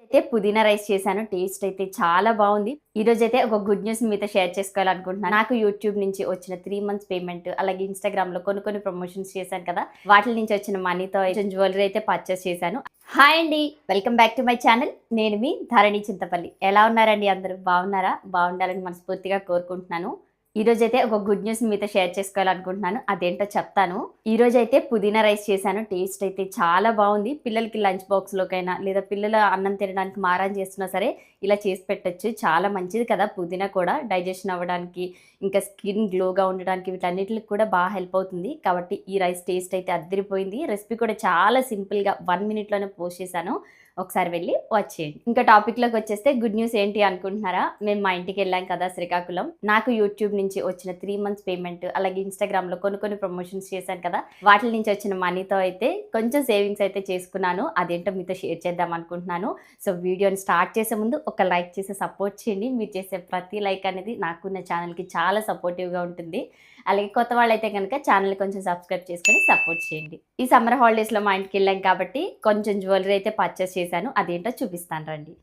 అయితే పుదీనా రైస్ చేశాను. టేస్ట్ అయితే చాలా బావుంది. ఈరోజైతే ఒక గుడ్ న్యూస్ మీతో షేర్ చేసుకోవాలనుకుంటున్నాను. నాకు యూట్యూబ్ నుంచి వచ్చిన 3 మంత్స్ పేమెంట్, అలాగే ఇన్‌స్టాగ్రామ్‌లో కొన్ని ప్రమోషన్స్ చేశాను కదా! వాటిల నుంచి వచ్చిన మనీతో కొంచెం జ్యువెలరీ అయితే పర్చేస్ చేశాను. హాయ్ అండి. Welcome back to my channel. నేను మీ ధరణి చింతపల్లి. ఎలా ఉన్నారండి అందరూ? బాగున్నారా? బాగుండాలని మనస్ఫూర్తిగా కోరుకుంటున్నాను. ఈరోజైతే ఒక గుడ్ న్యూస్ మీతో షేర్ చేసుకోవాలనుకుంటున్నాను. అదేంటో చెప్తాను. ఈరోజైతే పుదీనా రైస్ చేశాను. టేస్ట్ అయితే చాలా బావుంది. పిల్లలకి లంచ్ బాక్స్‌లోకైనా లేదా పిల్లలు అన్నం తినడానికి మారం చేస్తున్నా సరే ఇలా చేసి పెట్టొచ్చు. చాలా మంచిది కదా! పుదీనా కూడా డైజెషన్ అవ్వడానికి, ఇంకా స్కిన్ గ్లోగా ఉండడానికి వీటన్నిటికి కూడా హెల్ప్ అవుతుంది. కాబట్టి ఈ రైస్ టేస్ట్ అయితే అద్దిరిపోయింది. రెసిపీ కూడా చాలా సింపుల్‌గా 1 మినిట్‌లోనే పోస్ట్ చేశాను. ఒకసారి వెళ్లి వాచ్ చేయండి. ఇంకా టాపిక్‌లోకి వచ్చేస్తే గుడ్ న్యూస్ ఏంటి అనుకుంటున్నారా? మేము మా ఇంటికెళ్ళాం కదా శ్రీకాకుళం. నాకు యూట్యూబ్ నుంచి వచ్చిన 3 మంత్స్ పేమెంట్, అలాగే ఇన్‌స్టాగ్రామ్‌లో కొన్ని ప్రమోషన్స్ చేశాను కదా! వాటిల నుంచి వచ్చిన మనీతో అయితే కొంచెం సేవింగ్స్ అయితే చేసుకున్నాను. అదేంటో మీతో షేర్ చేద్దాం అనుకుంటున్నాను. సో వీడియోని స్టార్ట్ చేసే ముందు ఒక లైక్ చేసి సపోర్ట్ చేయండి. మీరు చేసే ప్రతి లైక్ అనేది నాకు నా ఛానల్‌కి చాలా సపోర్టివ్‌గా ఉంటుంది. అలాగే కొత్త వాళ్ళైతే గనుక ఛానల్‌ని కొంచెం సబ్స్క్రైబ్ చేసుకొని సపోర్ట్ చేయండి. ఈ సమ్మర్ హాలిడేస్‌లో మా ఇంటికెళ్ళాం కాబట్టి కొంచెం జ్యువెలరీ అయితే పర్చేస్ చేశాను. అదేంటో చూపిస్తాను రండి.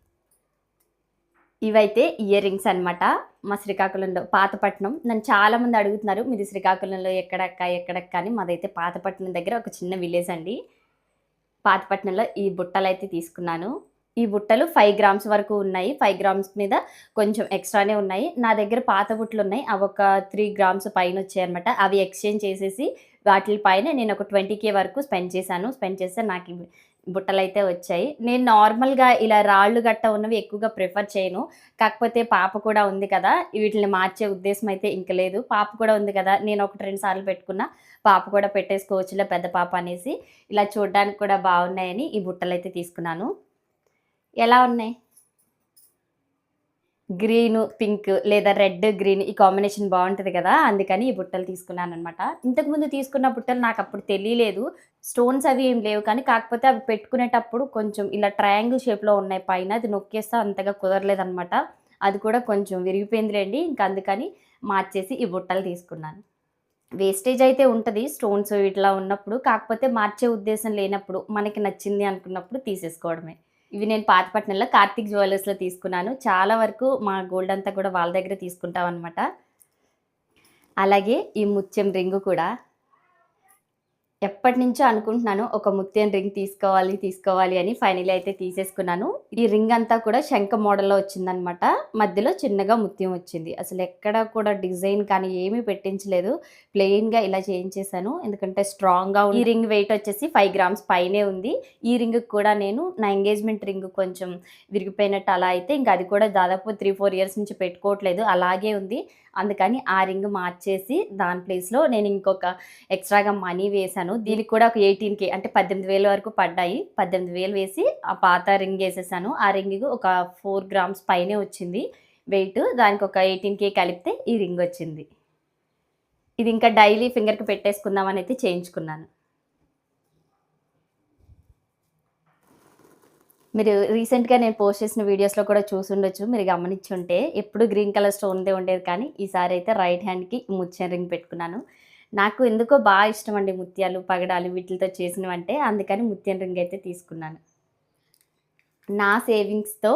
ఇవైతే ఇయర్ రింగ్స్ అనమాట. మా శ్రీకాకుళంలో పాతపట్నం. నన్ను చాలామంది అడుగుతున్నారు, మీది శ్రీకాకుళంలో ఎక్కడక్క, ఎక్కడక్క అని. మాదైతే పాతపట్నం దగ్గర ఒక చిన్న విలేజ్ అండి. పాతపట్నంలో ఈ బుట్టలైతే తీసుకున్నాను. ఈ బుట్టలు 5 గ్రామ్స్ వరకు ఉన్నాయి. 5 గ్రామ్స్ మీద కొంచెం ఎక్స్‌ట్రానే ఉన్నాయి. నా దగ్గర పాత బుట్టలున్నాయి. అవొక 3 గ్రామ్స్ పైనొచ్చాయన్నమాట. అవి ఎక్స్‌చేంజ్ చేసేసి వాటిలి పైన నేనొక 20,000 వరకు స్పెండ్ చేశాను. స్పెండ్ చేస్తే నాకివి బుట్టలైతే వచ్చాయి. నేను నార్మల్‌గా ఇలా రాళ్ళు గట్ట ఉన్నవి ఎక్కువగా ప్రిఫర్ చేయను. కాకపోతే పాప కూడా ఉంది కదా! వీటిల్ని మార్చే ఉద్దేశ్యం అయితే ఇంక లేదు. పాప కూడా ఉంది కదా! నేను 1, 2 సార్లు పెట్టుకున్నా. పాప కూడా పెట్టేసుకోవచ్చులే పెద్ద పాప అనేసి, ఇలా చూడ్డానికి కూడా బావున్నాయని ఈ బుట్టలైతే తీసుకున్నాను. ఎలా ఉన్నాయి? గ్రీను, పింక్ లేదా రెడ్, గ్రీన్ ఈ కాంబినేషన్ బావుంటది కదా! అందుకని ఈ బుట్టలు తీసుకున్నాననమాట. ఇంతకుముందు తీసుకున్న బుట్టలు నాకప్పుడు తెలియలేదు. స్టోన్స్ అవి ఏం లేవు కానీ, కాకపోతే అవి పెట్టుకునేటప్పుడు కొంచెం ఇలా ట్రయాంగిల్ షేప్‌లో ఉన్నాయి పైన. అది నొక్కేస్తే అంతగా కుదరలేదనమాట. అది కూడా కొంచెం విరిగిపోయిందిలెండి. ఇంక అందుకని మార్చేసి ఈ బుట్టలు తీసుకున్నాను. వేస్టేజ్ అయితే ఉంటది స్టోన్స్ ఇట్లా ఉన్నప్పుడు. కాకపోతే మార్చే ఉద్దేశం లేనప్పుడు, మనకి నచ్చింది అనుకున్నప్పుడు తీసేసుకోవడమే. ఇవి నేను పాతపట్నంలో కార్తిక్ జ్యువెలర్స్‌లో తీసుకున్నాను. చాలా వరకు మా గోల్డ్ అంతా కూడా వాళ్ళ దగ్గరే తీసుకుంటామనమాట. అలాగే ఈ ముత్యం రింగు కూడా ఎప్పటినుంచో అనుకుంటున్నాను. ఒక ముత్యం రింగ్ తీసుకోవాలి అని ఫైనల్లీ అయితే తీసేసుకున్నాను. ఈ రింగ్ అంతా కూడా శంఖ మోడల్‌లో వచ్చిందనమాట. మధ్యలో చిన్నగా ముత్యం వచ్చింది. అసలెక్కడ కూడా డిజైన్ కానీ ఏమీ పెట్టించలేదు. ప్లెయిన్‌గా ఇలా చేయించేసాను. ఎందుకంటే స్ట్రాంగ్‌గా ఈ రింగ్ వెయిట్ వచ్చేసి 5 గ్రామ్స్ పైనే ఉంది. ఈ రింగ్‌కి కూడా నేను నా ఎంగేజ్‌మెంట్ రింగ్ కొంచెం విరిగిపోయినట్టు అలా అయితే ఇంక అది కూడా దాదాపు 3, 4 ఇయర్స్ నుంచి పెట్టుకోవట్లేదు. అలాగే ఉంది. అందుకని ఆ రింగ్ మార్చేసి దాని ప్లేస్‌లో నేను ఇంకొక ఎక్స్‌ట్రాగా మనీ వేశాను. దీనికి కూడా ఒక 18,000 అంటే 18,000 వరకు పడ్డాయి. 18,000 వేసి ఆ పాత రింగ్ ఏసేసాను. ఆ రింగ్‌కి ఒక 4 గ్రామ్స్ పైనే వచ్చింది వెయిట్. దానికి ఒక 18,000 కలిపితే ఈ రింగ్ వచ్చింది. ఇది ఇంకా డైలీ ఫింగర్‌కి పెట్టేసుకుందామని అయితే చేయించుకున్నాను. మీరు రీసెంట్‌గా నేను పోస్ట్ చేసిన వీడియోస్‌లో కూడా చూసుండొచ్చు. మీరు గమనించుంటే ఎప్పుడు గ్రీన్ కలర్ స్టోన్‌దే ఉండేది కానీ, ఈసారైతే రైట్ హ్యాండ్‌కి ముత్యం రింగ్ పెట్టుకున్నాను. నాకు ఎందుకో ఇష్టమండి ముత్యాలు, పగడాలు వీటిలతో చేసినవంటే. అందుకని ముత్యం రింగ్ అయితే తీసుకున్నాను. నా సేవింగ్స్‌తో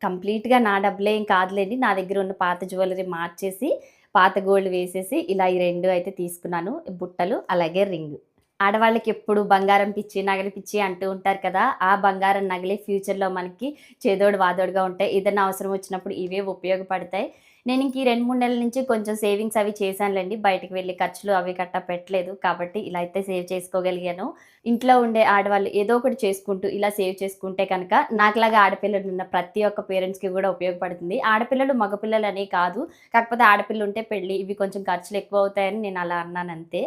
కంప్లీట్‌గా నా డబ్బులే ఏం కాదులెండి. నా దగ్గర ఉన్న పాత జ్యువెలరీ మార్చేసి, పాత గోల్డ్ వేసేసి ఇలా ఈ 2 అయితే తీసుకున్నాను. బుట్టలు అలాగే రింగ్. ఆడవాళ్ళకెప్పుడు బంగారం పిచ్చి, నగల పిచ్చి అంటూ ఉంటారు కదా! ఆ బంగారం నగలే ఫ్యూచర్‌లో మనకి చేదోడు వాదోడుగా ఉంటాయి. ఏదైనా అవసరం వచ్చినప్పుడు ఇవే ఉపయోగపడతాయి. నేనింక ఈ 2, 3 నెలల నుంచి కొంచెం సేవింగ్స్ అవి చేశానులెండి. బయటికి వెళ్లి ఖర్చులు అవి గట్టా పెట్టలేదు. కాబట్టి ఇలా అయితే సేవ్ చేసుకోగలిగాను. ఇంట్లో ఉండే ఆడవాళ్ళు ఏదో ఒకటి చేసుకుంటూ ఇలా సేవ్ చేసుకుంటే కనుక నాకులాగా ఆడపిల్లలున్న ప్రతి ఒక్క పేరెంట్స్‌కి గూడా ఉపయోగపడుతుంది. ఆడపిల్లలు, మగపిల్లలని కాదు. కాకపోతే ఆడపిల్లుంటే పెళ్లి ఇవి కొంచెం ఖర్చులు ఎక్కువవుతాయని నేను అలా అన్నానంతే.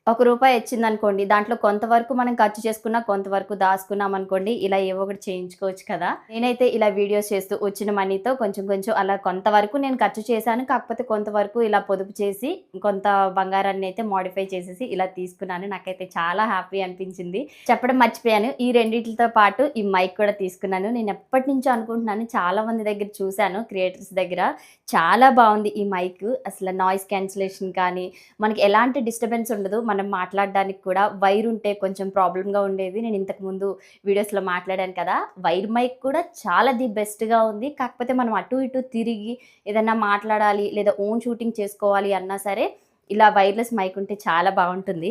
ఒక రూపాయి వచ్చిందనుకోండి, దాంట్లో కొంతవరకు మనం ఖర్చు చేసుకున్నా, కొంతవరకు దాసుకున్నామనుకోండి, ఇలా ఏవో ఒకటి చేయించుకోవచ్చు కదా! నేనైతే ఇలా వీడియోస్ చేస్తూ వచ్చిన మనీతో కొంచెం అలా కొంతవరకు నేను ఖర్చు చేశాను. కాకపోతే కొంతవరకు ఇలా పొదుపు చేసి, కొంత బంగారాన్ని అయితే మోడిఫై చేసేసి ఇలా తీసుకున్నాను. నాకైతే చాలా హ్యాపీ అనిపించింది. చెప్పడం మర్చిపోయాను. ఈ రెండిట్లితో పాటు ఈ మైక్ కూడా తీసుకున్నాను. నేను ఎప్పటినుంచో అనుకుంటున్నాను. చాలా మంది దగ్గర చూశాను క్రియేటర్స్ దగ్గర. చాలా బావుంది ఈ మైక్. అసలు నాయిస్ క్యాన్సిలేషన్ కానీ, మనకి ఎలాంటి డిస్టర్బెన్స్ ఉండదు. మనం మాట్లాడడానికి కూడా వైర్ ఉంటే కొంచెం ప్రాబ్లమ్‌గా ఉండేది. నేను ఇంతకుముందు వీడియోస్‌లో మాట్లాడాను కదా! వైర్ మైక్ కూడా చాలా ది బెస్ట్‌గా ఉంది. కాకపోతే మనం అటు ఇటు తిరిగి ఏదన్నా మాట్లాడాలి లేదా ఓన్ షూటింగ్ చేసుకోవాలి అన్నా సరే ఇలా వైర్‌లెస్ మైక్ ఉంటే చాలా బావుంటుంది.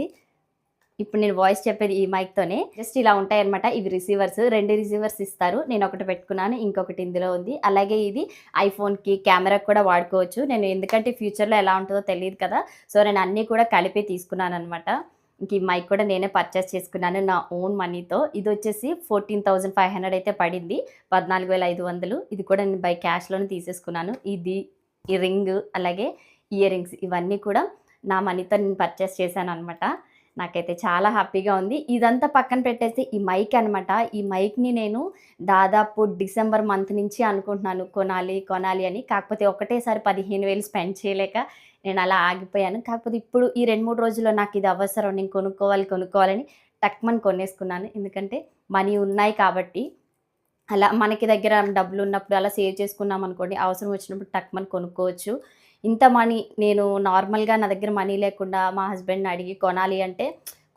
ఇప్పుడు నేను వాయిస్ చెప్పేది ఈ మైక్‌తోనే. జస్ట్ ఇలా ఉంటాయన్నమాట. ఇవి రిసీవర్స్. 2 రిసీవర్స్ ఇస్తారు. నేనొకటి పెట్టుకున్నాను. ఇంకొకటి ఇందులో ఉంది. అలాగే ఇది ఐఫోన్‌కి, కెమెరాకి కూడా వాడుకోవచ్చు. నేను ఎందుకంటే ఫ్యూచర్‌లో ఎలా ఉంటదో తెలీదు కదా! సో, నేను అన్నీ కూడా కలిపి తీసుకున్నానన్నమాట. ఇంక ఈ మైక్ కూడా నేనే పర్చేస్ చేసుకున్నాను నా ఓన్ మనీతో. ఇదొచ్చేసి 14,500 అయితే పడింది. 14,500 ఇది కూడా నేను బై క్యాష్‌లోనే తీసేసుకున్నాను. ఇది, ఈ రింగు, అలాగే ఇయర్ రింగ్స్ ఇవన్నీ కూడా నా మనీతో నేను పర్చేస్ చేశానన్నమాట. నాకైతే చాలా హ్యాపీగా ఉంది. ఇదంతా పక్కన పెట్టేసి ఈ మైక్ అనమాట. ఈ మైక్‌ని నేను దాదాపు డిసెంబర్ మంత్ నుంచి అనుకుంటున్నాను కొనాలి, కొనాలి అని. కాకపోతే ఒకటేసారి 15,000 స్పెండ్ చేయలేక నేను అలా ఆగిపోయాను. కాకపోతే ఇప్పుడు ఈ 2, 3 రోజుల్లో నాకిది అవసరం. నేను కొనుక్కోవాలి, కొనుక్కోవాలని టక్‌మని కొనేసుకున్నాను. ఎందుకంటే మనీ ఉన్నాయి కాబట్టి. అలా మనకి దగ్గర డబ్బులున్నప్పుడు అలా సేవ్ చేసుకున్నామనుకోండి, అవసరం వచ్చినప్పుడు టక్‌మని కొనుక్కోవచ్చు. ఇంత మనీ నేను నార్మల్‌గా నా దగ్గర మనీ లేకుండా మా హస్బెండ్‌ని అడిగి కొనాలి అంటే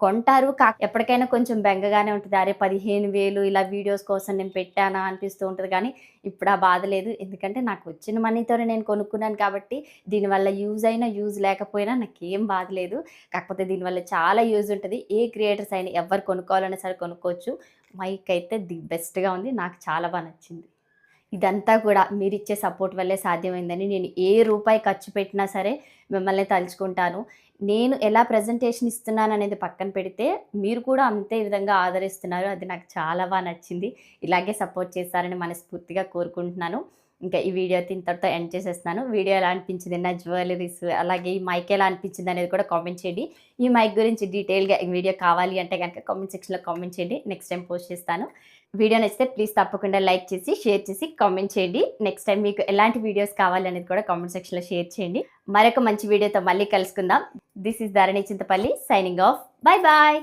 కొంటారు. ఎప్పటికైనా కొంచెం బెంగగానే ఉంటది. అరే! 15,000 ఇలా వీడియోస్ కోసం నేను పెట్టానా అనిపిస్తూ ఉంటది కానీ, ఇప్పుడు ఆ బాధ లేదు. ఎందుకంటే నాకు వచ్చిన మనీతోనే నేను కొనుక్కున్నాను కాబట్టి, దీనివల్ల యూజ్ అయినా, యూజ్ లేకపోయినా నాకేం బాధ లేదు. కాకపోతే దీనివల్ల చాలా యూజ్ ఉంటది. ఏ క్రియేటర్స్ అయినా ఎవ్వరు కొనుక్కోవాలన్నా సరే కొనుక్కోవచ్చు. మైక్ అయితే ది బెస్ట్‌గా ఉంది. నాకు చాలా నచ్చింది. ఇదంతా కూడా మీరిచ్చే సపోర్ట్ వల్లే సాధ్యమైందని నేను ఏ రూపాయి ఖర్చు పెట్టినా సరే మిమ్మల్ని తలుచుకుంటాను. నేను ఎలా ప్రెజెంటేషన్ ఇస్తున్నాననేది పక్కన పెడితే, మీరు కూడా అంతే విధంగా ఆదరిస్తున్నారు. అది నాకు చాలా నచ్చింది. ఇలాగే సపోర్ట్ చేస్తారని మనస్ఫూర్తిగా కోరుకుంటున్నాను. ఇంకా ఈ వీడియో అయితే ఇంతటితో ఎండ్ చేసేస్తున్నాను. వీడియో ఎలా అనిపించింది, నా జ్యువెలరీస్ అలాగే ఈ మైక్ ఎలా అనిపించింది అనేది కూడా కామెంట్ చేయండి. ఈ మైక్ గురించి డీటెయిల్‌గా ఈ వీడియో కావాలి అంటే గనక కామెంట్ సెక్షన్‌లో కామెంట్ చేయండి. నెక్స్ట్ టైమ్ పోస్ట్ చేస్తాను. వీడియో నచ్చితే ప్లీజ్ తప్పకుండా లైక్ చేసి, షేర్ చేసి, కామెంట్ చేయండి. నెక్స్ట్ టైమ్ మీకు ఎలాంటి వీడియోస్ కావాలనేది కూడా కామెంట్ సెక్షన్‌లో షేర్ చేయండి. మరొక మంచి వీడియోతో మళ్ళీ కలుసుకుందాం. This is Dharani Chintapalli signing off. Bye bye.